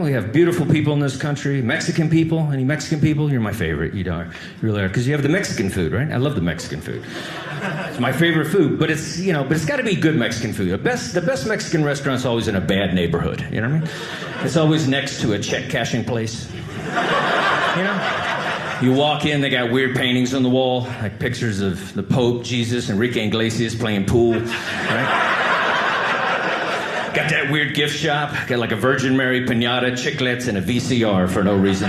we have beautiful people in this country. Mexican people, any Mexican people? You're my favorite. You are, you really are, because you have the Mexican food, right? I love the Mexican food. It's my favorite food, but it's got to be good Mexican food. The best Mexican restaurant's always in a bad neighborhood. You know what I mean? It's always next to a check cashing place. You know? You walk in, they got weird paintings on the wall, like pictures of the Pope, Jesus, Enrique Iglesias playing pool, right? Got that weird gift shop, got like a Virgin Mary pinata, chiclets, and a VCR for no reason.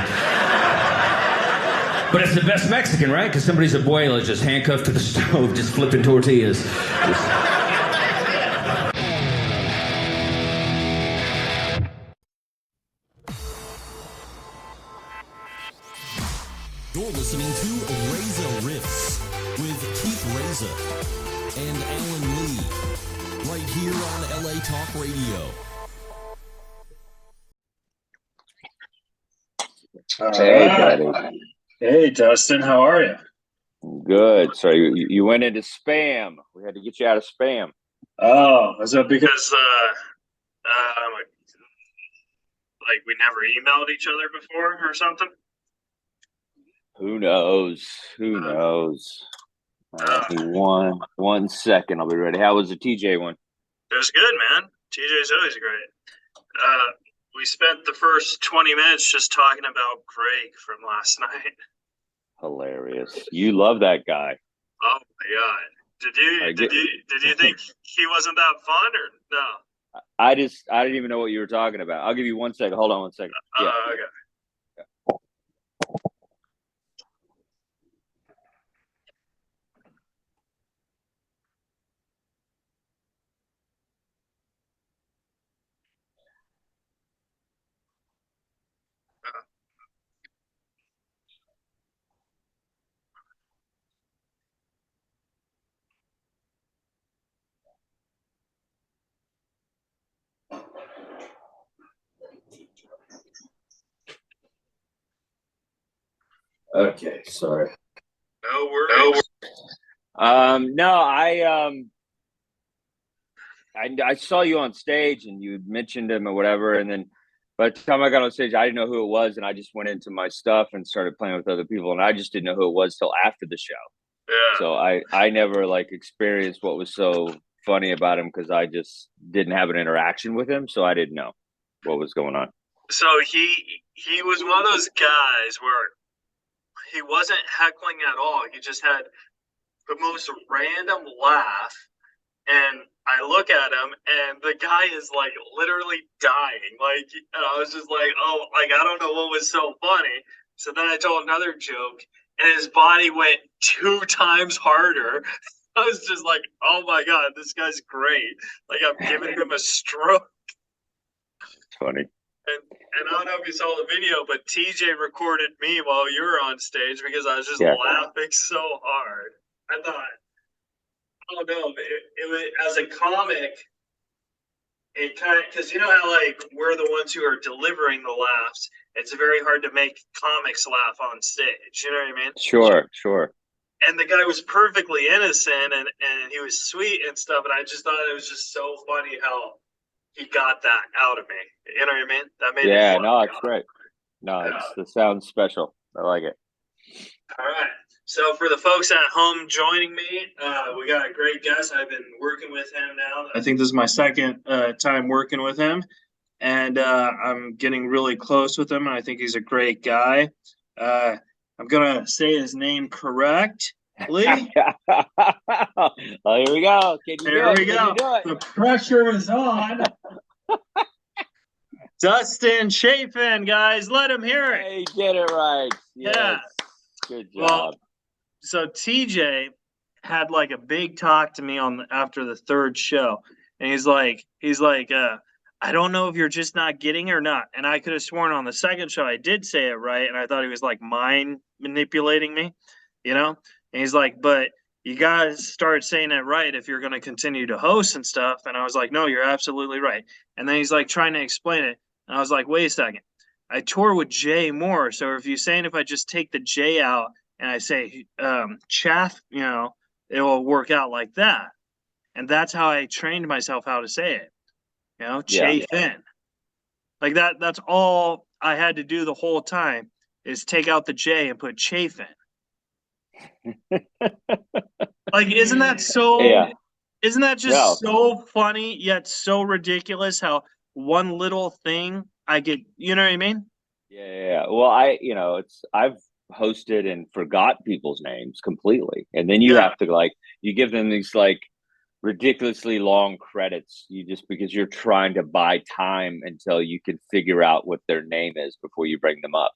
But it's the best Mexican, right? Because somebody's abuela just handcuffed to the stove, just flipping tortillas. You're listening to Reza Rifts with Keith Reza and Alan Lee, right here on LA Talk Radio. Hey, buddy. Hey, Dustin, how are you? Good. So you went into spam. We had to get you out of spam. Oh, is that because like we never emailed each other before or something? Who knows? Who knows? One second. I'll be ready. How was the TJ one? It was good, man. TJ's always great. We spent the first 20 minutes just talking about Greg from last night. Hilarious. You love that guy. Oh my God. Did you think he wasn't that fun or no? I didn't even know what you were talking about. I'll give you 1 second. Hold on 1 second. Yeah. Okay. Okay, sorry. No worries. I saw you on stage and you mentioned him or whatever, and then by the time I got on stage, I didn't know who it was, and I just went into my stuff and started playing with other people, and I just didn't know who it was till after the show. Yeah. So I never experienced what was so funny about him because I just didn't have an interaction with him, so I didn't know what was going on. So he was one of those guys where he wasn't heckling at all. He just had the most random laugh. And I look at him, and the guy is literally dying. And I was just I don't know what was so funny. So then I told another joke, and his body went 2 times harder. I was just oh my God, this guy's great. I'm giving him a stroke. It's funny. And I don't know if you saw the video, but TJ recorded me while you were on stage because I was just laughing so hard. I thought, I don't know, it was, as a comic, it kind of, because you know how we're the ones who are delivering the laughs. It's very hard to make comics laugh on stage. You know what I mean? Sure. And the guy was perfectly innocent and he was sweet and stuff. And I just thought it was just so funny how he got that out of me. You know what I mean? That made it fun. No, it's great. No, it sounds special. I like it. All right. So for the folks at home joining me, we got a great guest. I've been working with him now. I think this is my second time working with him. And I'm getting really close with him. And I think he's a great guy. I'm going to say his name correctly. Oh, here we go. Here we go. The pressure is on. Dustin Chafin, guys. Let him hear it. Hey, get it right. Yes. Yeah. Good job. Well, so TJ had a big talk to me after the third show. And he's like, I don't know if you're just not getting it or not. And I could have sworn on the second show I did say it right. And I thought he was mind manipulating me, And he's like, but you guys start saying it right if you're going to continue to host and stuff. And I was like, no, you're absolutely right. And then he's trying to explain it. And I was like, wait a second. I tour with Jay Moore. So if you're saying if I just take the J out and I say chaff, it will work out like that. And that's how I trained myself how to say it. Chafin. Like that's all I had to do the whole time is take out the J and put Chafin. Like, Yeah. isn't that No. just so funny yet so ridiculous how one little thing I get, you know what I mean? Yeah. Well, I've hosted and forgot people's names completely. And then you Yeah. have to like, you give them these like ridiculously long credits. You just, because you're trying to buy time until you can figure out what their name is before you bring them up.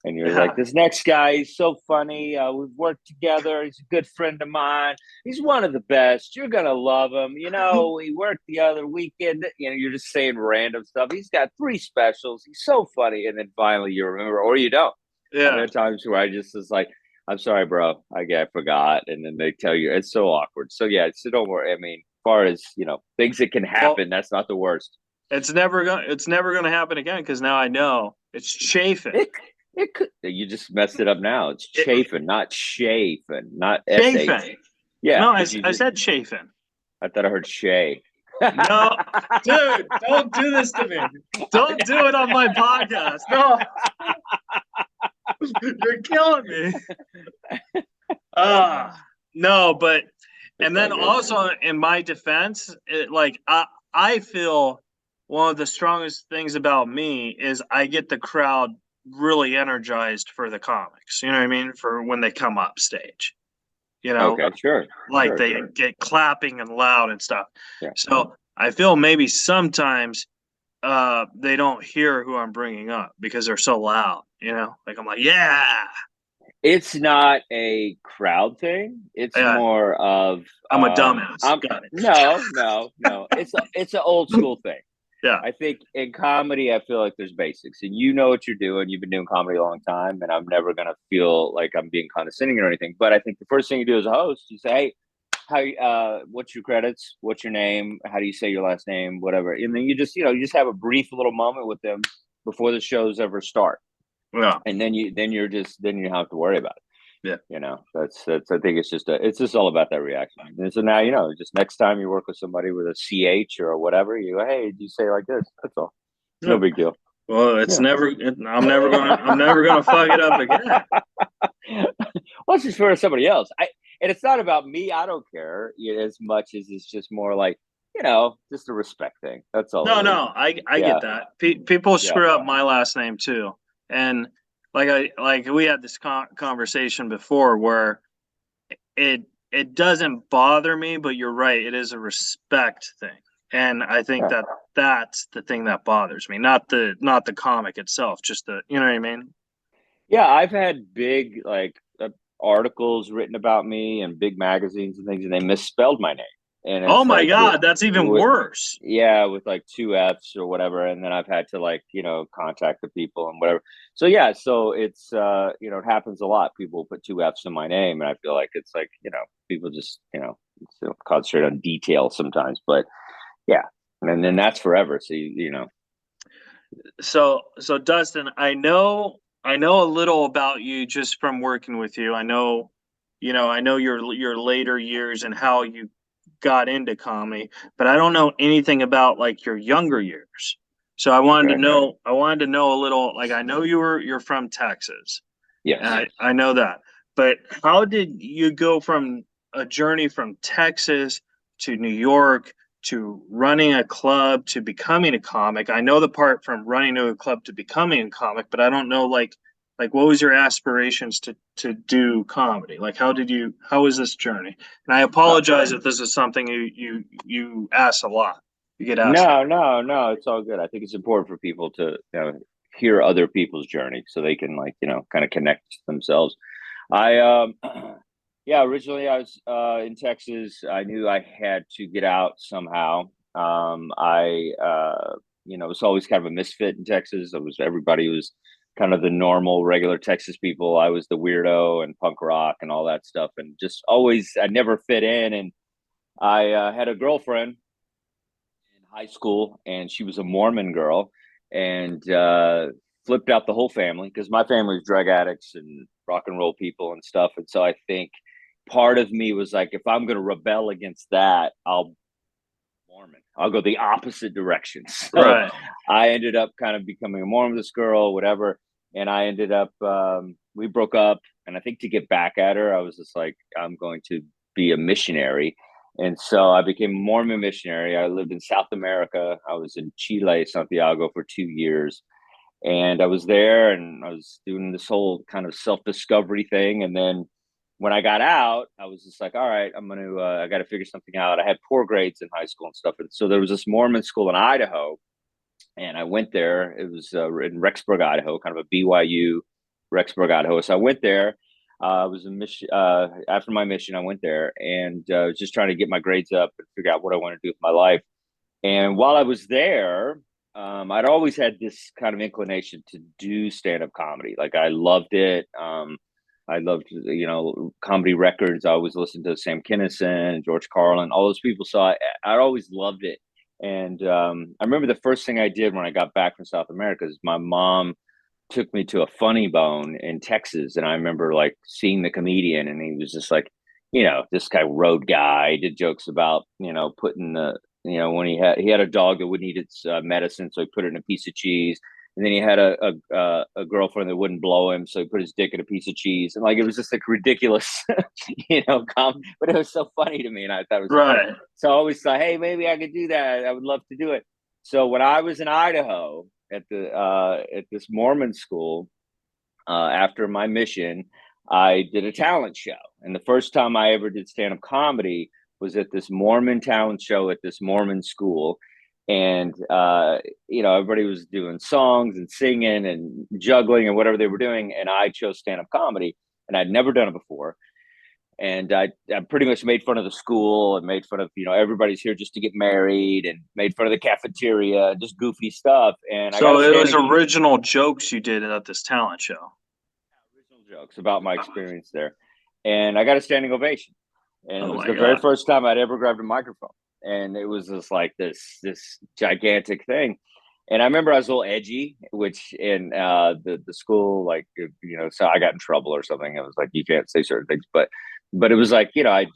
And you're like, Yeah. this next guy, he's so funny. We've worked together. He's a good friend of mine. He's one of the best. You're going to love him. We worked the other weekend. You're just saying random stuff. He's got 3 specials. He's so funny. And then finally you remember, or you don't. I've Yeah. had times where I just was like, I'm sorry, bro. I forgot. And then they tell you it's so awkward. So yeah, so don't worry. I mean, as far as, things that can happen, that's not the worst. It's never gonna happen again because now I know it's Chafin. It could. You just messed it up now. It's It, Chafin, not Chafin, not SH. Chafin. Yeah, No, but you I just, said Chafin. I thought I heard Shay. No, dude, don't do this to me. Don't do it on my podcast. No, you're killing me. No, but It's and all then good. also in my defense, I feel one of the strongest things about me is I get the crowd really energized for the comics. You know what I mean? For when they come up stage. Okay, sure. Like Sure, they sure. get clapping and loud and stuff. Yeah. So I feel maybe sometimes they don't hear who I'm bringing up because they're so loud. Like I'm like, yeah, It's not a crowd thing. It's yeah, more of I'm a dumbass. Got it. no. It's an old school thing. Yeah, I think in comedy, I feel like there's basics, and you know what you're doing. You've been doing comedy a long time, and I'm never gonna feel like I'm being condescending or anything. But I think the first thing you do as a host, you say, "Hey, what's your credits? What's your name? How do you say your last name? Whatever." And then you just have a brief little moment with them before the shows ever start, yeah, and then you don't have to worry about it. yeah. That's I think it's just all about that reaction. And so now just next time you work with somebody with a CH or whatever, you go, hey, you say it like this. That's all. It's no Yeah. big deal. Well, I'm never gonna fuck it up again. Well, it's just for somebody else. And it's not about me. I don't care as much as it's just more like just a respect thing. That's all. No, I Yeah. get that. People Yeah. screw up my last name too, and like we had this conversation before where it doesn't bother me, but you're right, it is a respect thing, and I think Yeah. that's the thing that bothers me, not the comic itself, just the you know what I mean. Yeah, I've had big articles written about me and big magazines and things, and they misspelled my name. And Oh it's my like God, that's even worse. yeah, with like 2 F's or whatever, and then I've had to contact the people and whatever. So yeah, so it's it happens a lot. People put 2 F's in my name, and I feel like it's like people just concentrate on detail sometimes, but yeah, and then that's forever. So So Dustin, I know a little about you just from working with you. I know your later years and how you got into comedy, but I don't know anything about like your younger years. So Okay. I wanted to know a little, like I know you're from Texas. Yes. And I know that. But how did you go from a journey from Texas to New York to running a club to becoming a comic? I know the part from running to a club to becoming a comic, but I don't know like what was your aspirations to do comedy? Like how was this journey? And I apologize if this is something you ask a lot. You get asked. No, it's all good. I think it's important for people to hear other people's journey so they can kind of connect themselves. I yeah, originally I was in Texas. I knew I had to get out somehow. I was always kind of a misfit in Texas. Everybody was kind of the normal regular Texas people. I was the weirdo and punk rock and all that stuff, and just always I never fit in. And I had a girlfriend in high school, and she was a Mormon girl, and flipped out the whole family because my family was drug addicts and rock and roll people and stuff. And so I think part of me was like, if I'm going to rebel against that, I'll Mormon. I'll go the opposite direction. So Right. I ended up kind of becoming a Mormon with this girl, whatever. And I ended up, we broke up. And I think to get back at her, I was just like, I'm going to be a missionary. And so I became a Mormon missionary. I lived in South America. I was in Chile, Santiago for 2 years. And I was there and I was doing this whole kind of self-discovery thing. And then when I got out, I was just like, all right, I got to figure something out. I had poor grades in high school and stuff. And so there was this Mormon school in Idaho. And I went there. It was in Rexburg, Idaho, kind of a BYU, Rexburg, Idaho. So I went there. I was a mission after my mission. I went there and I was just trying to get my grades up and figure out what I want to do with my life. And while I was there, I'd always had this kind of inclination to do stand-up comedy. Like I loved it. I loved, comedy records. I always listened to Sam Kinison, George Carlin, all those people. So I always loved it. And I remember the first thing I did when I got back from South America is my mom took me to a Funny Bone in Texas. And I remember like seeing the comedian and he was just like, this guy road guy, did jokes about, putting when he had a dog that wouldn't eat its medicine. So he put it in a piece of cheese. And then he had a girlfriend that wouldn't blow him. So he put his dick in a piece of cheese. And like, it was just like ridiculous, but it was so funny to me. And I thought it was Right. funny. So I always thought, hey, maybe I could do that. I would love to do it. So when I was in Idaho at this Mormon school, after my mission, I did a talent show. And the first time I ever did stand-up comedy was at this Mormon talent show at this Mormon school. And, everybody was doing songs and singing and juggling and whatever they were doing. And I chose stand-up comedy and I'd never done it before. And I pretty much made fun of the school and made fun of, everybody's here just to get married and made fun of the cafeteria, just goofy stuff. And So it was original jokes you did at this talent show. Original jokes about my experience there. And I got a standing ovation. And it was the God. very first time I'd ever grabbed a microphone. And it was just like this gigantic thing. And I remember I was a little edgy, which in the school, like, so I got in trouble or something. It was like, you can't say certain things, but it was like, I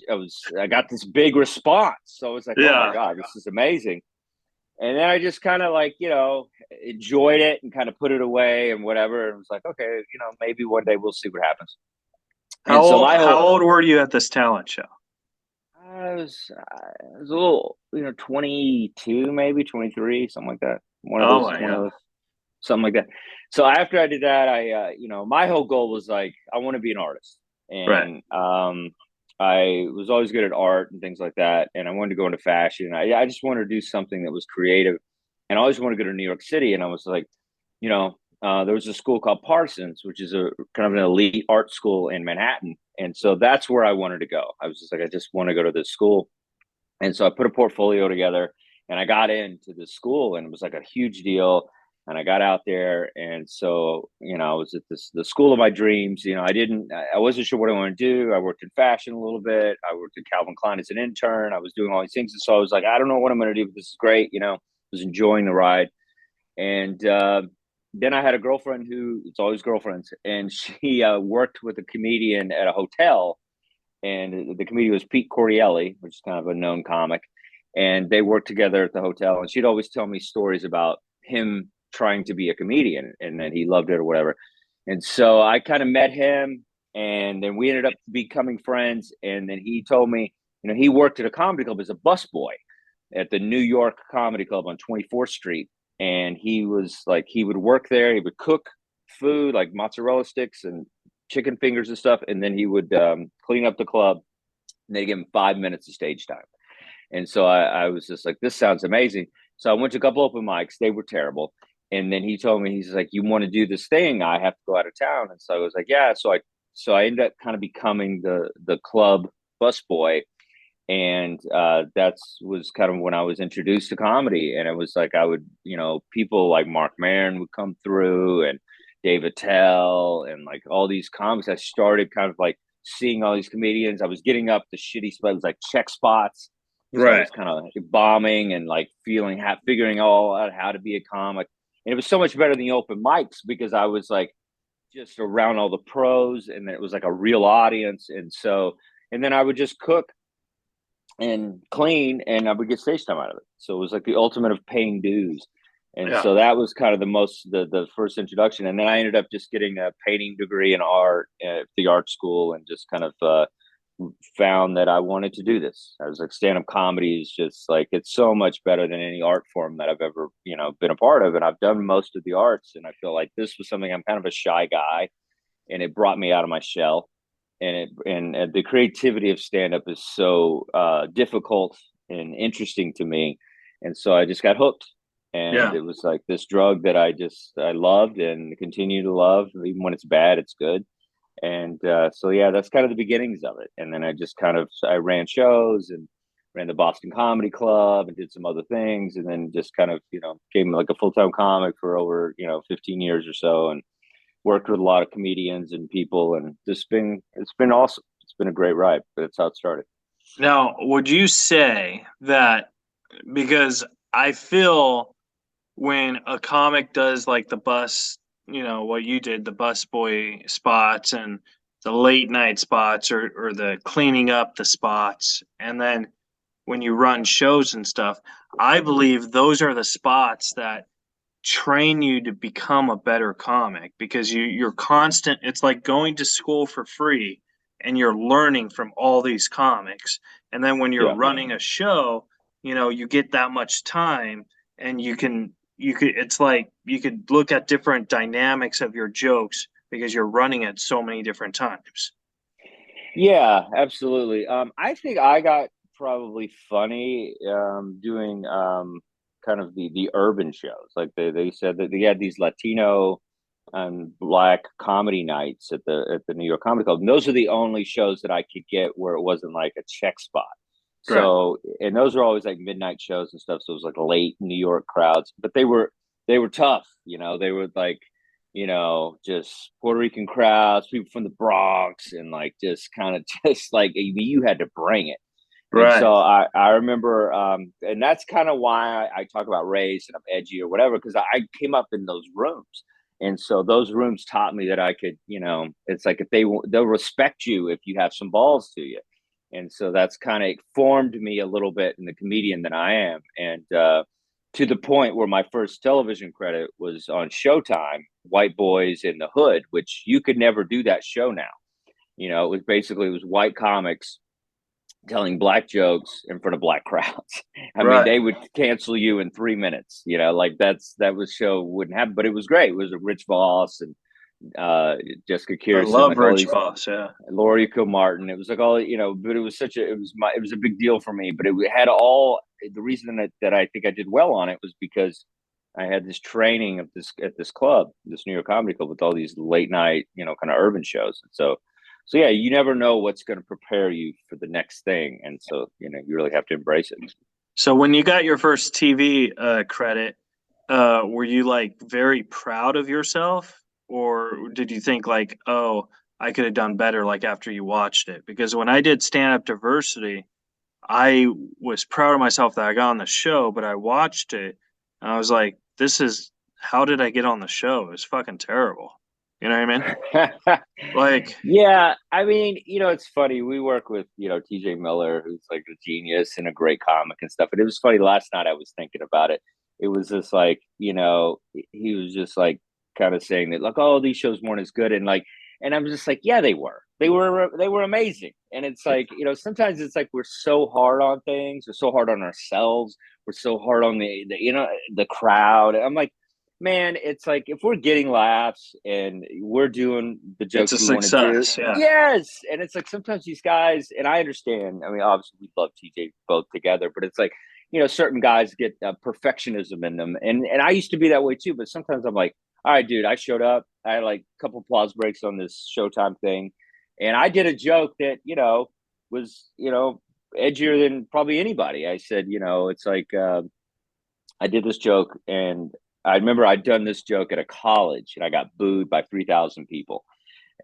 got this big response. So I was like, oh my God, this is amazing. And then I just kind of like, enjoyed it and kind of put it away and whatever. And it was like, okay, maybe one day we'll see what happens. How old were you at this talent show? I was a little, 22, maybe 23, something like that. One of those, something like that. So after I did that, I, my whole goal was like, I want to be an artist. And I was always good at art and things like that. And I wanted to go into fashion. I just wanted to do something that was creative. And I always wanted to go to New York City. And I was like, there was a school called Parsons, which is a kind of an elite art school in Manhattan. And so that's where I wanted to go. I was just like, I just want to go to this school. And so I put a portfolio together and I got into this school and it was like a huge deal. And I got out there. And so, I was at the school of my dreams. I wasn't sure what I wanted to do. I worked in fashion a little bit. I worked at Calvin Klein as an intern. I was doing all these things. And so I was like, I don't know what I'm going to do, but this is great. I was enjoying the ride. And then I had a girlfriend it's always girlfriends. And she worked with a comedian at a hotel. And the comedian was Pete Cordielli, which is kind of a known comic. And they worked together at the hotel. And she'd always tell me stories about him trying to be a comedian and that he loved it or whatever. And so I kind of met him and then we ended up becoming friends. And then he told me, he worked at a comedy club as a busboy at the New York Comedy Club on 24th Street. And he was like, he would work there. He would cook food like mozzarella sticks and chicken fingers and stuff. And then he would clean up the club and they give him 5 minutes of stage time. And so I was just like, this sounds amazing. So I went to a couple open mics. They were terrible. And then he told me, he's like, you want to do this thing? I have to go out of town. And so I was like, yeah. So I ended up kind of becoming the club busboy. And that was kind of when I was introduced to comedy. And it was like, I would, people like Mark Maron would come through and Dave Attell and like all these comics. I started kind of like seeing all these comedians. I was getting up the shitty spots, like check spots. So I was kind of bombing and like figuring all out how to be a comic. And it was so much better than the open mics because I was like just around all the pros and it was like a real audience. And then I would just cook and clean, and I would get stage time out of it. So it was like the ultimate of paying dues. And Yeah. so that was kind of the first introduction. And then I ended up just getting a painting degree in art at the art school, and just kind of found that I wanted to do this. I was like, stand-up comedy is just like, it's so much better than any art form that I've ever, been a part of. And I've done most of the arts, and I feel like this was something, I'm kind of a shy guy, and it brought me out of my shell. And the creativity of stand-up is so difficult and interesting to me. And so I just got hooked. And Yeah. it was like this drug that I loved and continue to love. Even when it's bad, it's good. And so yeah, that's kind of the beginnings of it. And then I ran shows and ran the Boston Comedy Club and did some other things, and then just kind of became like a full-time comic for over 15 years or so, and worked with a lot of comedians and people, and it's been awesome. It's been a great ride, but that's how it started. Now, would you say that, because I feel when a comic does like the bus, what you did, the bus boy spots and the late night spots, or the cleaning up the spots, and then when you run shows and stuff, I believe those are the spots that train you to become a better comic, because you're constant. It's like going to school for free, and you're learning from all these comics. And then when you're Yeah. running a show, you get that much time, and you could it's like you could look at different dynamics of your jokes because you're running it so many different times. Yeah, absolutely. I think I got probably funny doing kind of the urban shows. Like they said that they had these Latino and Black comedy nights at the New York Comedy Club. And those are the only shows that I could get where it wasn't like a check spot. Right. So, and those are always like midnight shows and stuff. So it was like late New York crowds, but they were tough. They were like, just Puerto Rican crowds, people from the Bronx, and like just kind of just like you had to bring it. And Right. so I remember, and that's kind of why I talk about race and I'm edgy or whatever, because I came up in those rooms. And so those rooms taught me that I could, it's like if they'll respect you if you have some balls to you. And so that's kind of formed me a little bit in the comedian that I am. And to the point where my first television credit was on Showtime, White Boys in the Hood, which you could never do that show now. It was white comics telling black jokes in front of black crowds. I mean, Right. they would cancel you in 3 minutes. Like that was show wouldn't happen, but it was great. It was a Rich Voss and Jessica I Kirsten, love like all Rich these, Voss. Yeah. Laurie Martin. It was like all but it was it was a big deal for me. But it had all the reason that I think I did well on it was because I had this training at this club, this New York Comedy Club, with all these late night, kind of urban shows. And so yeah, you never know what's going to prepare you for the next thing, and so you really have to embrace it. So when you got your first TV credit, were you like very proud of yourself, or did you think like, oh, I could have done better, like after you watched it? Because when I did stand up diversity, I was proud of myself that I got on the show, but I watched it and I was like, how did I get on the show? It was fucking terrible. You know what I mean? Like, Yeah, I mean, it's funny. We work with TJ Miller, who's like a genius and a great comic and stuff. And it was funny. Last night I was thinking about it. It was just like he was just like kind of saying that like, oh, these shows weren't as good, and like, and I'm just like, yeah, they were amazing. And it's like sometimes it's like we're so hard on things, we're so hard on ourselves, we're so hard on the crowd. I'm like, man, it's like if we're getting laughs and we're doing the it's a jokes we want to do, success. Yeah. yes. And it's like sometimes these guys, and I understand. I mean, obviously we love TJ both together, but it's like certain guys get perfectionism in them, and I used to be that way too. But sometimes I'm like, all right, dude, I showed up. I had like a couple applause breaks on this Showtime thing, and I did a joke that was edgier than probably anybody. I said, it's like I did this joke, and I remember I'd done this joke at a college, and I got booed by 3,000 people,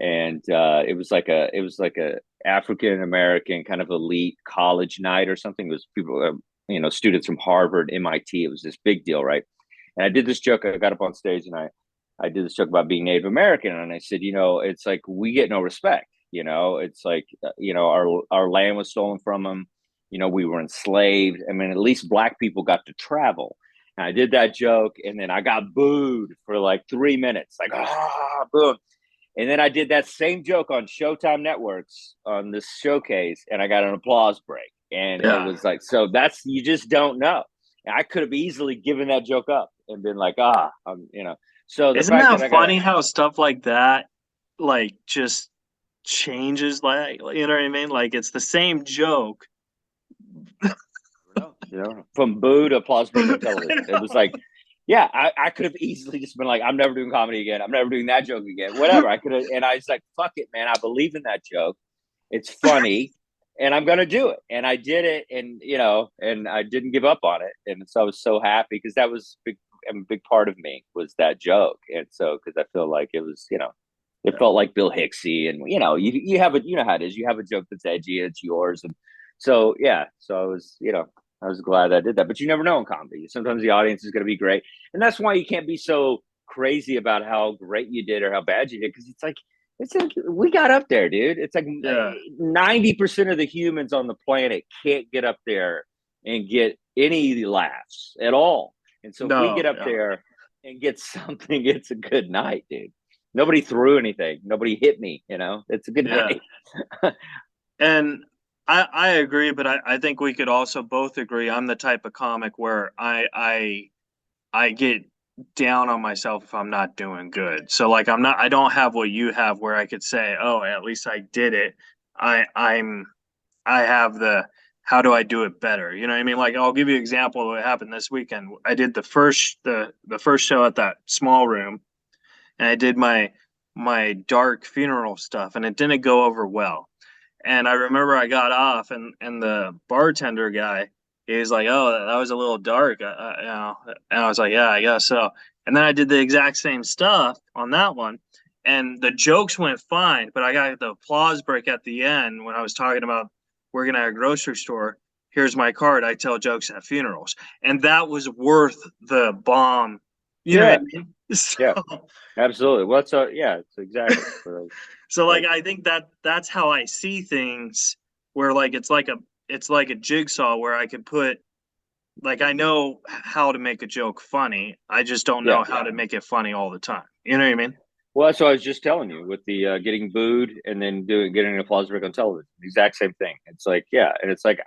and it was like a African American kind of elite college night or something. It was people, students from Harvard, MIT. It was this big deal, right? And I did this joke. I got up on stage and I did this joke about being Native American, and I said, it's like we get no respect. It's like our land was stolen from them. we were enslaved. I mean, at least black people got to travel. And I did that joke, and then I got booed for like 3 minutes, like, boom. And then I did that same joke on Showtime Networks on this showcase, and I got an applause break. And it was like, so that's, you just don't know. And I could have easily given that joke up and been like, So the Isn't fact that that I funny how stuff like that, like, just changes? Like, you know what I mean? Like, it's the same joke. from boo to applause break on television, it was like, yeah, I could have easily just been like, I'm never doing comedy again. I'm never doing that joke again. Whatever. I could have, and I was like, fuck it, man. I believe in that joke. It's funny, and I'm gonna do it. And I did it, and and I didn't give up on it. And so I was so happy because that was a big part of me was that joke. And so because I feel like it was, it felt like Bill Hicksy, and you have you know how it is. You have a joke that's edgy, it's yours, and so yeah. So I was glad I did that. But you never know in comedy. Sometimes the audience is going to be great. And that's why you can't be so crazy about how great you did or how bad you did. Because it's like we got up there, dude. It's like 90% of the humans on the planet can't get up there and get any laughs at all. And so if we get up there and get something, it's a good night, dude. Nobody threw anything. Nobody hit me, It's a good night. And I agree, but I think we could also both agree. I'm the type of comic where I get down on myself if I'm not doing good. So like I don't have what you have where I could say, oh, at least I did it. I have the how do I do it better? You know what I mean? Like I'll give you an example of what happened this weekend. I did the first show at that small room, and I did my dark funeral stuff, and it didn't go over well. And I remember I got off, and the bartender guy, he was like, "Oh, that was a little dark," And I was like, "Yeah, I guess so." And then I did the exact same stuff on that one, and the jokes went fine, but I got the applause break at the end when I was talking about working at a grocery store. Here's my card. I tell jokes at funerals, and that was worth the bomb. You know what I mean? Yeah, absolutely. Well, it's exactly. So like I think that's how I see things, where like it's like a jigsaw where I could put, like, I know how to make a joke funny. I just don't know how to make it funny all the time. You know what I mean? Well, that's what I was just telling you with the getting booed and then getting an applause break on television. The exact same thing. It's like, and it's like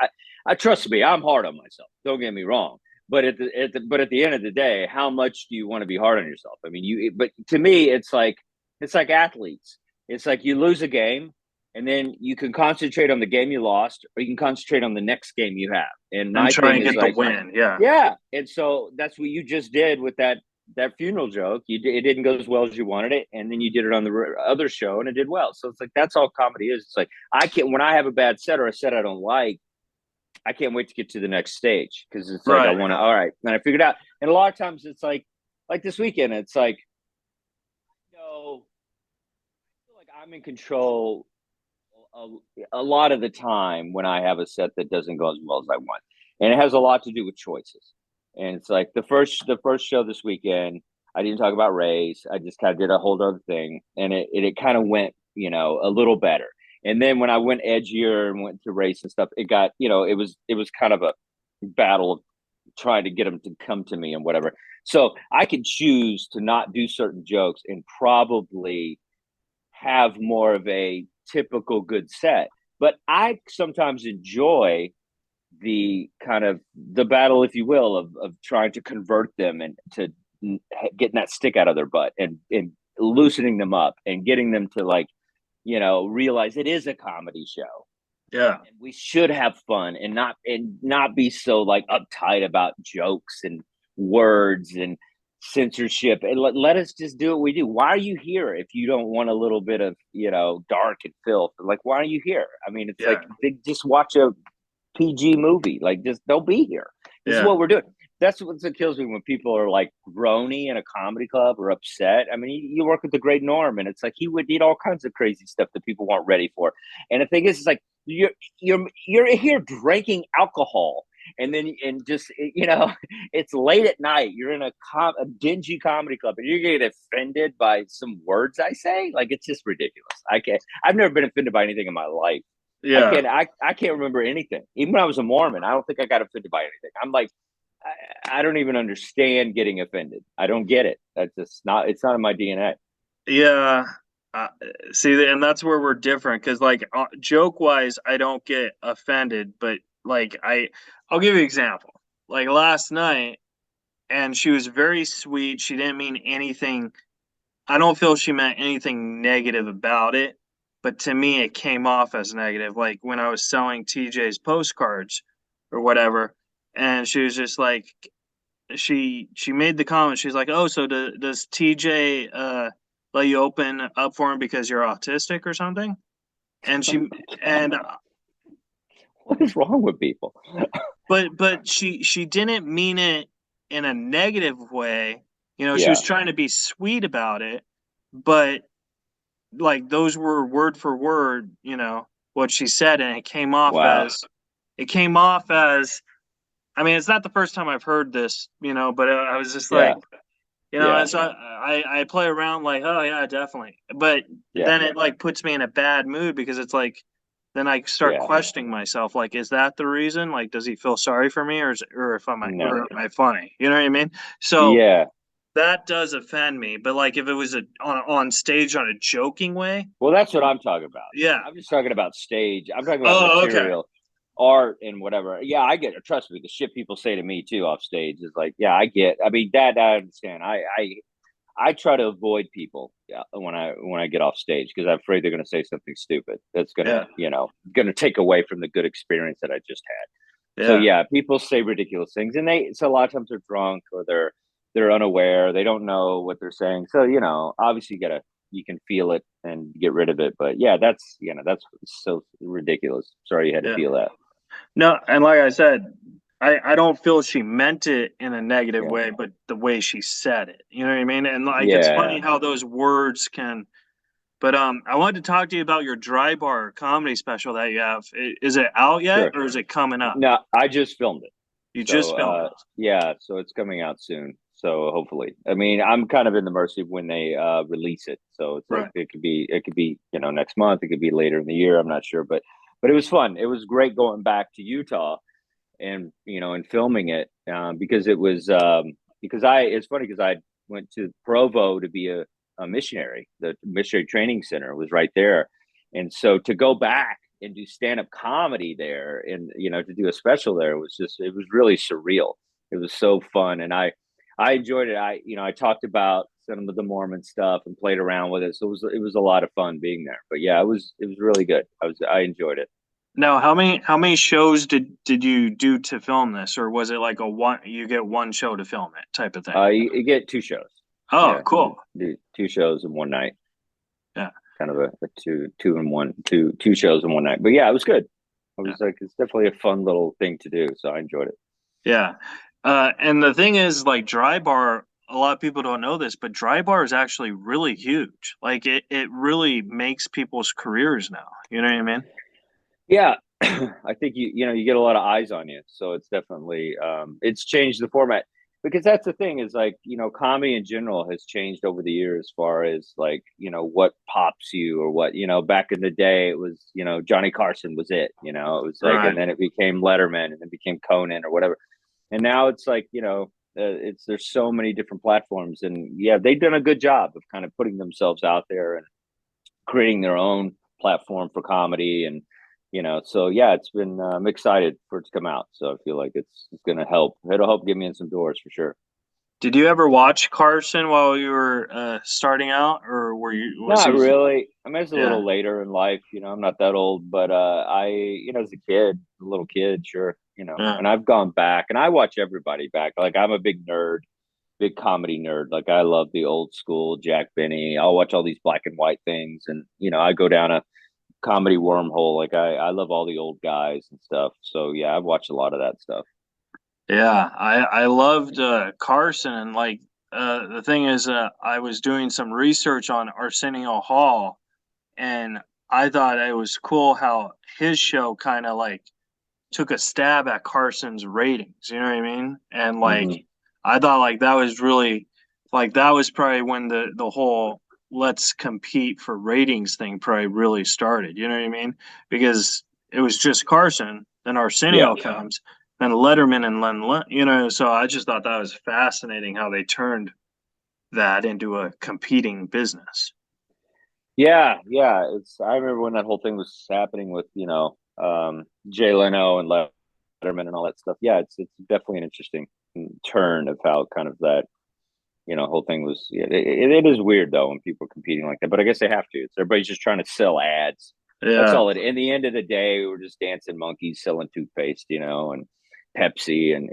I trust me, I'm hard on myself. Don't get me wrong. But at the end of the day, how much do you want to be hard on yourself? I mean, but to me, it's like athletes. It's like you lose a game, and then you can concentrate on the game you lost, or you can concentrate on the next game you have. And my try thing and is get like, the win. Yeah. yeah. And so that's what you just did with that funeral joke. It didn't go as well as you wanted it, and then you did it on the other show, and it did well. So it's like that's all comedy is. It's like when I have a bad set or a set I don't like, I can't wait to get to the next stage because it's like I want to. All right, and I figured out. And a lot of times it's like this weekend, it's like, I feel like I'm in control a lot of the time when I have a set that doesn't go as well as I want, and it has a lot to do with choices. And it's like the first show this weekend, I didn't talk about race. I just kind of did a whole other thing, and it kind of went a little better. And then when I went edgier and went to race and stuff, it got, it was kind of a battle of trying to get them to come to me and whatever. So I could choose to not do certain jokes and probably have more of a typical good set. But I sometimes enjoy the kind of the battle, if you will, of trying to convert them and to getting that stick out of their butt and loosening them up and getting them to realize it is a comedy show. Yeah. And we should have fun and not be so uptight about jokes and words and censorship, and let us just do what we do. Why are you here if you don't want a little bit of dark and filth? Like, why are you here? I mean, it's like they just watch a PG movie. Like, just don't be here. This is what we're doing. That's what kills me when people are like groany in a comedy club or upset. I mean, you work with the great Norm, and it's like he would eat all kinds of crazy stuff that people weren't ready for. And the thing is, it's like you're here drinking alcohol, and then it's late at night. You're in a dingy comedy club, and you're getting offended by some words I say. Like, it's just ridiculous. I can't. I've never been offended by anything in my life. Yeah. I can't remember anything. Even when I was a Mormon, I don't think I got offended by anything. I'm like, I don't even understand getting offended. I don't get it. That's just not. It's not in my DNA. Yeah. Uh, See, and that's where we're different because, like, joke wise, I don't get offended, but like, I'll give you an example. Like last night, and she was very sweet. She didn't mean anything. I don't feel she meant anything negative about it, but to me, it came off as negative. Like when I was selling TJ's postcards or whatever, and she was just like, she made the comment. She's like, "Oh, so does TJ let you open up for him because you're autistic or something?" And and What is wrong with people? but she didn't mean it in a negative way. You know, she was Yeah. trying to be sweet about it, but like those were word for word, you know, what she said, and Wow. it came off as. I mean, it's not the first time I've heard this, you know, but I was just like, Yeah. you know, Yeah. and so I play around like, oh yeah, definitely. But Yeah. then it like puts me in a bad mood because it's like then I start Yeah. questioning myself, like, is that the reason? Like, does he feel sorry for me or if No. am I funny? You know what I mean? So Yeah. that does offend me. But like if it was on stage on a joking way, Well, that's what I'm talking about. yeah. I'm just talking about stage. I'm talking about Oh, okay. material, art, and whatever. Yeah, I get it. Trust me, the shit people say to me too off stage is like, yeah, I get. I mean, that I understand. I try to avoid people when I get off stage because I'm afraid they're going to say something stupid that's going Yeah. to going to take away from the good experience that I just had. So Yeah. yeah, people say ridiculous things, and so a lot of times they're drunk or they're unaware. They don't know what they're saying. So obviously you can feel it and get rid of it. But yeah, that's so ridiculous. Sorry you had to Yeah. feel that. No, and like I said, I don't feel she meant it in a negative Yeah, way, but the way she said it, you know what I mean? And like it's yeah. funny how those words can. But I wanted to talk to you about your dry bar comedy special that you have. Is it out yet Sure. or is it coming up? No, I just filmed it. You just So filmed it. yeah, so it's coming out soon. So hopefully, I mean, I'm kind of in the mercy of when they release it. So it's like Right. it could be next month. It could be later in the year. I'm not sure, but it was fun. It was great going back to Utah and and filming it because it was because I it's funny because I went to Provo to be a missionary. The missionary training center was right there, and so to go back and do stand up comedy there and to do a special there it was really surreal. It was so fun, and I enjoyed it. I talked about some of the Mormon stuff and played around with it, so it was a lot of fun being there. But yeah, it was really good. I enjoyed it. Now, how many shows did you do to film this, or was it like a one you get one show to film it type of thing? You get two shows. Oh, Yeah, cool. do two shows in one night. Yeah, Kind of a two shows in one night. But yeah, it was good. I yeah, was like, it's definitely a fun little thing to do. So I enjoyed it. yeah. And the thing is, like dry bar, a lot of people don't know this, but dry bar is actually really huge. Like it really makes people's careers now. You know what I mean? Yeah, I think you get a lot of eyes on you, so it's definitely it's changed the format because that's the thing is like comedy in general has changed over the years as far as like what pops you or what back in the day it was Johnny Carson was it it was like and Right. then it became Letterman and then became Conan or whatever and now it's like it's there's so many different platforms and yeah they've done a good job of kind of putting themselves out there and creating their own platform for comedy and so yeah it's been I'm excited for it to come out so I feel like it's gonna it'll help get me in some doors for sure. Did you ever watch Carson while you were starting out, or was Not he? really. I mean it's a Yeah, little later in life I'm not that old but I as a kid a little kid sure yeah. and I've gone back and I watch everybody back like I'm a big comedy nerd. Like I love the old school Jack Benny. I'll watch all these black and white things, and I go down a comedy wormhole. Like I love all the old guys and stuff. So yeah, I've watched a lot of that stuff. Yeah, I loved Carson. And like the thing is, I was doing some research on Arsenio Hall, and I thought it was cool how his show kind of like took a stab at Carson's ratings. You know what I mean? And like Hmm. I thought like that was really like that was probably when the whole let's compete for ratings thing probably really started. You know what I mean? Because it was just Carson, then Arsenio comes, then Letterman and Len, so I just thought that was fascinating how they turned that into a competing business. Yeah. I remember when that whole thing was happening with Jay Leno and Letterman and all that stuff. Yeah, it's definitely an interesting turn of how kind of that whole thing was. It is weird though when people are competing like that, but I guess they have to. Everybody's just trying to sell ads. That's all it. In the end of the day, we're just dancing monkeys selling toothpaste, and Pepsi, and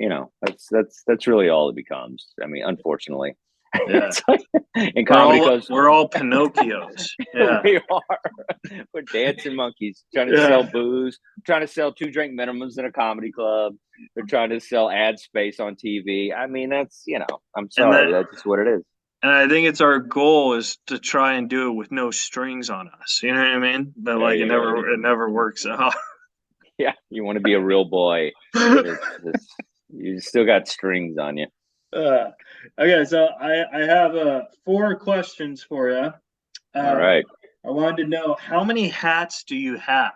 that's really all it becomes. I mean, unfortunately. Yeah. And comedy we're all Pinocchios. Yeah. We are. We're dancing monkeys trying to sell booze, trying to sell 2 drink minimums in a comedy club. They're trying to sell ad space on TV. I mean, that's I'm sorry, that's just what it is. And I think it's our goal is to try and do it with no strings on us. You know what I mean? But it never works out. Yeah, you want to be a real boy. You still got strings on you. Okay, so I have 4 questions for you. All right. I wanted to know, how many hats do you have,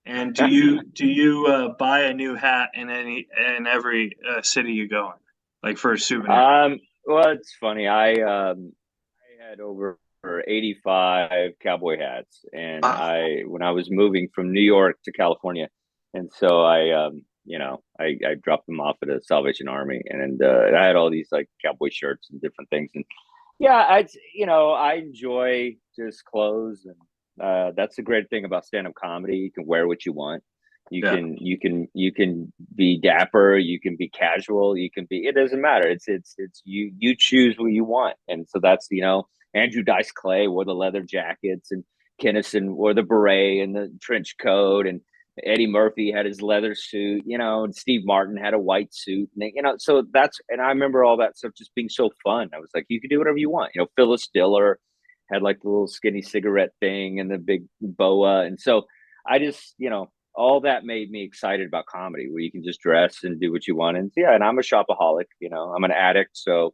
and do you buy a new hat in every city you go in, like for a souvenir? Well, it's funny. I had over 85 cowboy hats, and when I was moving from New York to California, and so I dropped them off at a Salvation Army, and I had all these like cowboy shirts and different things. And yeah, I enjoy just clothes, and that's the great thing about stand-up comedy. You can wear what you want. You can be dapper. You can be casual. You can be. It doesn't matter. It's you choose what you want, and so that's Andrew Dice Clay wore the leather jackets, and Kinnison wore the beret and the trench coat, and Eddie Murphy had his leather suit, and Steve Martin had a white suit, and so and I remember all that stuff just being so fun. I was like, you can do whatever you want. Phyllis Diller had like the little skinny cigarette thing and the big boa, and so I just, all that made me excited about comedy, where you can just dress and do what you want. And and I'm a shopaholic, I'm an addict, so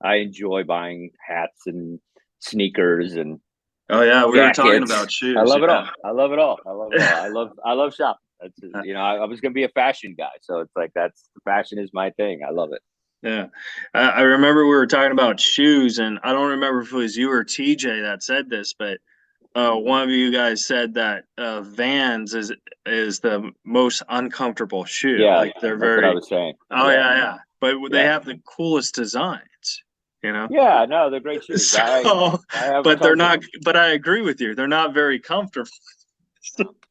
I enjoy buying hats and sneakers and we were talking about shoes. I love it all. I love it all. I love shopping. That's I was gonna be a fashion guy, so it's like fashion is my thing. I love it. Yeah, I remember we were talking about shoes, and I don't remember if it was you or TJ that said this, but one of you guys said that Vans is the most uncomfortable shoe. Yeah, like they're that's what I was saying. Oh yeah. But they have the coolest designs. Yeah, no, they're great shoes. But they're not. But I agree with you. They're not very comfortable.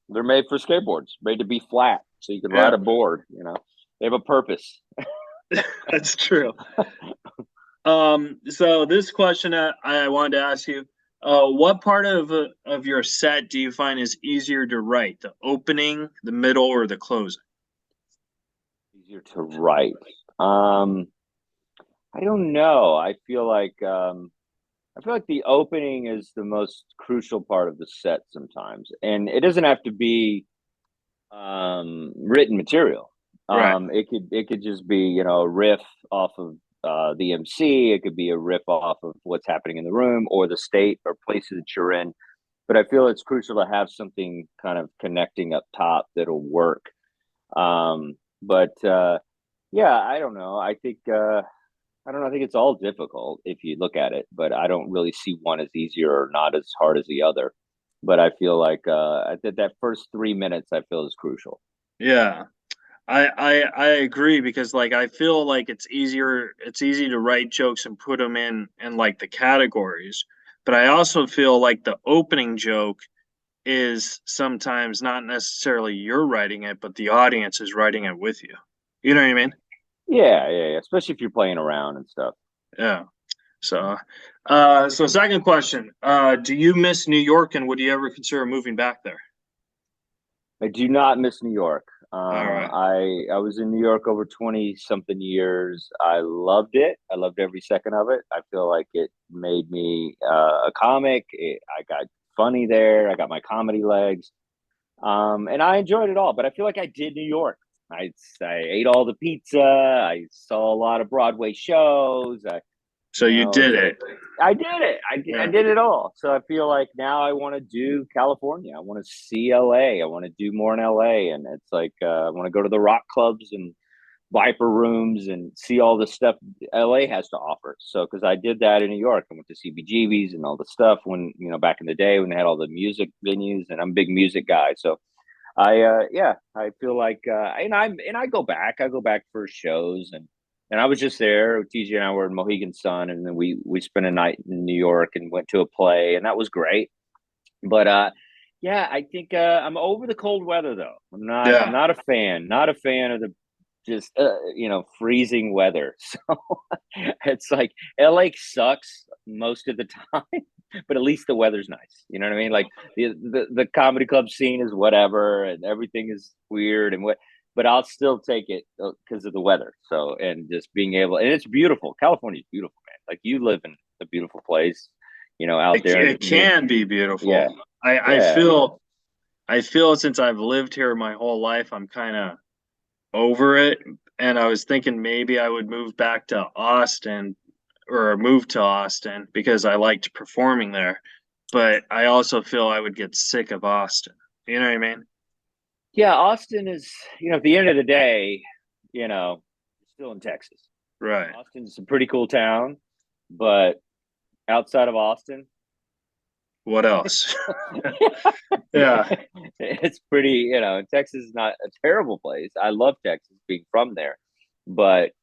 They're made for skateboards, made to be flat, so you can ride a board. They have a purpose. That's true. So this question I wanted to ask you: what part of your set do you find is easier to write? The opening, the middle, or the closing? Easier to write. I don't know. I feel like the opening is the most crucial part of the set sometimes, and it doesn't have to be written material. Right. It could just be a riff off of the MC. It could be a riff off of what's happening in the room or the state or places that you're in. But I feel it's crucial to have something kind of connecting up top that'll work. But I don't know. I think. I don't know. I think it's all difficult if you look at it, but I don't really see one as easier or not as hard as the other. But I feel like that first 3 minutes I feel is crucial. Yeah, I agree, because like I feel like it's easy to write jokes and put them in like the categories, but I also feel like the opening joke is sometimes not necessarily you're writing it, but the audience is writing it with you. You know what I mean? Yeah. Especially if you're playing around and stuff. Yeah. So second question. Do you miss New York, and would you ever consider moving back there? I do not miss New York. All right. I was in New York over 20 something years. I loved it. I loved every second of it. I feel like it made me a comic. I got funny there. I got my comedy legs. And I enjoyed it all, but I feel like I did New York. I ate all the pizza. I saw a lot of Broadway shows. So you did it. I did it. I did it all. So I feel like now I want to do California. I want to see LA. I want to do more in LA. And it's like, I want to go to the rock clubs and Viper rooms and see all the stuff LA has to offer. So, because I did that in New York, I went to CBGB's and all the stuff when, back in the day when they had all the music venues, and I'm a big music guy. So I feel like, I go back. I go back for shows, and I was just there. TJ and I were in Mohegan Sun, and then we spent a night in New York and went to a play, and that was great. But I think I'm over the cold weather though. I'm not a fan. Not a fan of the just freezing weather. So it's like LA sucks most of the time, but at least the weather's nice. You know what I mean? Like the comedy club scene is whatever, and everything is weird and what. But I'll still take it because of the weather. So, and just being able, and it's beautiful. California's beautiful, man. Like you live in a beautiful place, out there. It can be beautiful. Yeah. I feel since I've lived here my whole life, I'm kind of over it. And I was thinking maybe I would move back to Austin or move to Austin because I liked performing there. But I also feel I would get sick of Austin. You know what I mean? Yeah, Austin is, at the end of the day, still in Texas. Right. Austin's a pretty cool town, but outside of Austin, what else? Yeah. It's pretty, Texas is not a terrible place. I love Texas being from there, but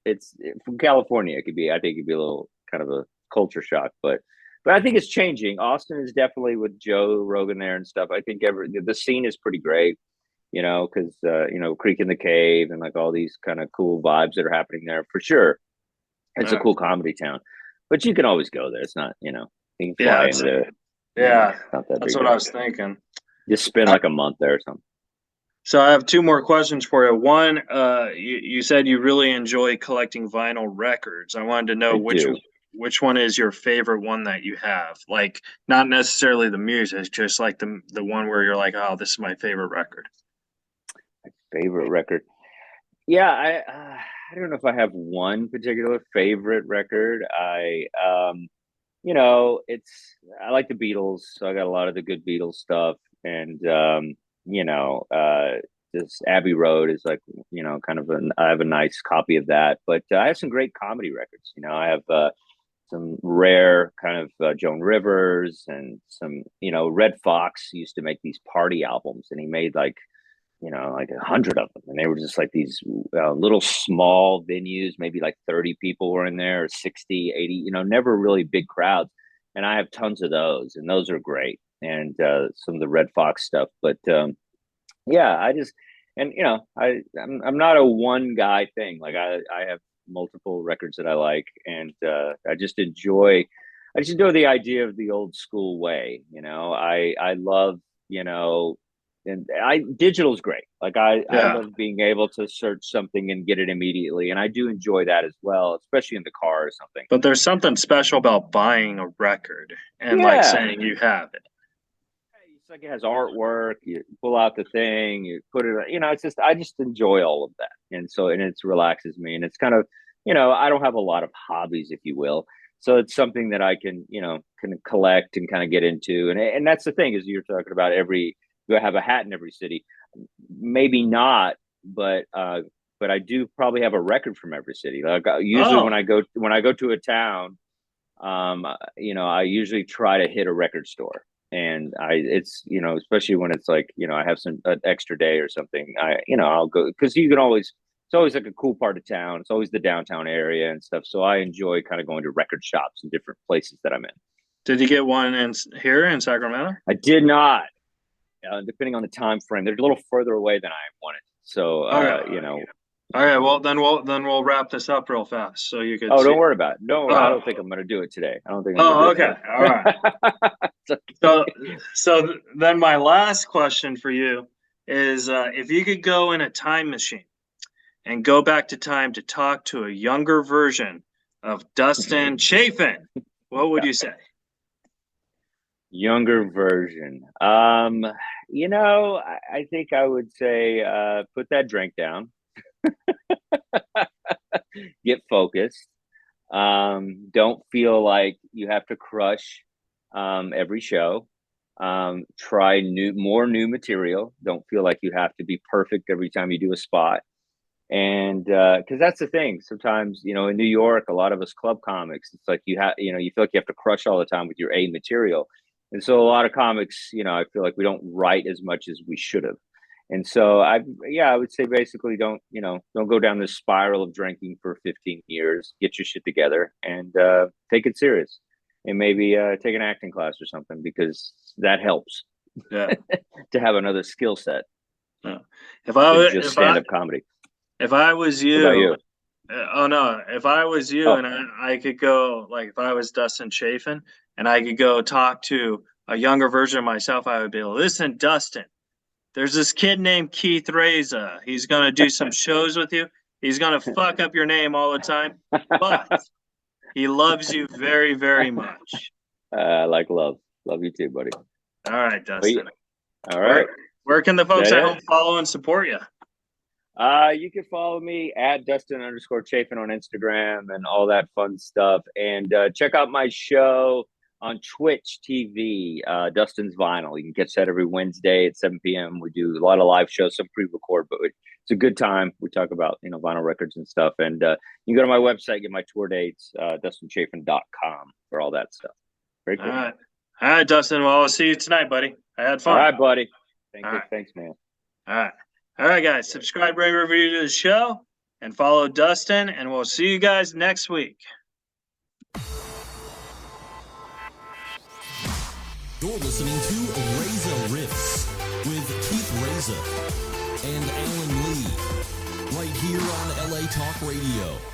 it's from California. I think it'd be a little kind of a culture shock, but I think it's changing. Austin is definitely with Joe Rogan there and stuff. I think the scene is pretty great, because Creek in the Cave and like all these kind of cool vibes that are happening there for sure. It's a cool comedy town, but you can always go there. It's not, you can fly into there. Yeah, that's what I was thinking. Just spend like a month there or something. So I have two more questions for you. One, you said you really enjoy collecting vinyl records. I wanted to know which one is your favorite one that you have? Like, not necessarily the music, just like the one where you're like, oh, this is my favorite record. My favorite record. Yeah, I don't know if I have one particular favorite record. I like the Beatles, so I got a lot of the good Beatles stuff, and this Abbey Road is like, kind of I have a nice copy of that, but I have some great comedy records. I have some rare kind of Joan Rivers and some, Red Fox used to make these party albums, and he made like 100 of them, and they were just like these little small venues, maybe like 30 people were in there, or 60, 80, never really big crowds. And I have tons of those, and those are great. And some of the Red Fox stuff, but I'm not a one guy thing. Like I have multiple records that I like, and I just enjoy the idea of the old school way. I love, and digital is great. Like I love being able to search something and get it immediately, and I do enjoy that as well, especially in the car or something. But there's something special about buying a record and like saying you have it. It's like it has artwork. You pull out the thing, you put it. It's just I just enjoy all of that, and it relaxes me, and it's kind of I don't have a lot of hobbies, if you will. So it's something that I can collect and kind of get into, and that's the thing is you're talking about do I have a hat in every city? Maybe not, but I do probably have a record from every city. Like usually when I go to a town, I usually try to hit a record store, and it's especially when it's like I have an extra day or something. I'll go because you can always. It's always like a cool part of town. It's always the downtown area and stuff. So I enjoy kind of going to record shops in different places that I'm in. Did you get one here in Sacramento? I did not. Depending on the time frame, they're a little further away than I wanted. So All right. Well, then we'll wrap this up real fast, so you could. Oh, don't worry about it. No, I don't think I'm going to do it today. I don't think. Okay. All right. So then my last question for you is, if you could go in a time machine and go back to time to talk to a younger version of Dustin Chafin, what would you say? Younger version. I think I would say put that drink down. Get focused. Don't feel like you have to crush every show. Try more new material. Don't feel like you have to be perfect every time you do a spot. And because that's the thing, sometimes, you know, in New York, a lot of us club comics, it's like you feel like you have to crush all the time with your A material. And so a lot of comics, you know, I feel like we don't write as much as we should have. And so I would say basically don't go down this spiral of drinking for 15 years. Get your shit together and take it serious, and maybe take an acting class or something, because that helps. Yeah. To have another skill set. Yeah. If I was just stand-up comedy. If I was you, what about you? Oh no! If I was you, and I could go, like, if I was Dustin Chafin and I could go talk to a younger version of myself, I would be like, listen, Dustin, there's this kid named Keith Reza. He's gonna do some shows with you. He's gonna fuck up your name all the time, but he loves you very, very much. Like love you too, buddy. All right, Dustin. All right. Where can the folks at home follow and support you? You can follow me at Dustin_Chafin on Instagram and all that fun stuff. And check out my show on Twitch TV, Dustin's Vinyl. You can catch that every Wednesday at 7 p.m. We do a lot of live shows, some pre-record, but it's a good time. We talk about, vinyl records and stuff. And you can go to my website, get my tour dates, DustinChafin.com for all that stuff. Very cool. All right, Dustin. Well, I'll see you tonight, buddy. I had fun. All right, buddy. Thanks, man. All right, guys. Subscribe, rate, review to the show, and follow Dustin, and we'll see you guys next week. You're listening to Reza Rifts with Keith Reza and Alan Lee, right here on LA Talk Radio.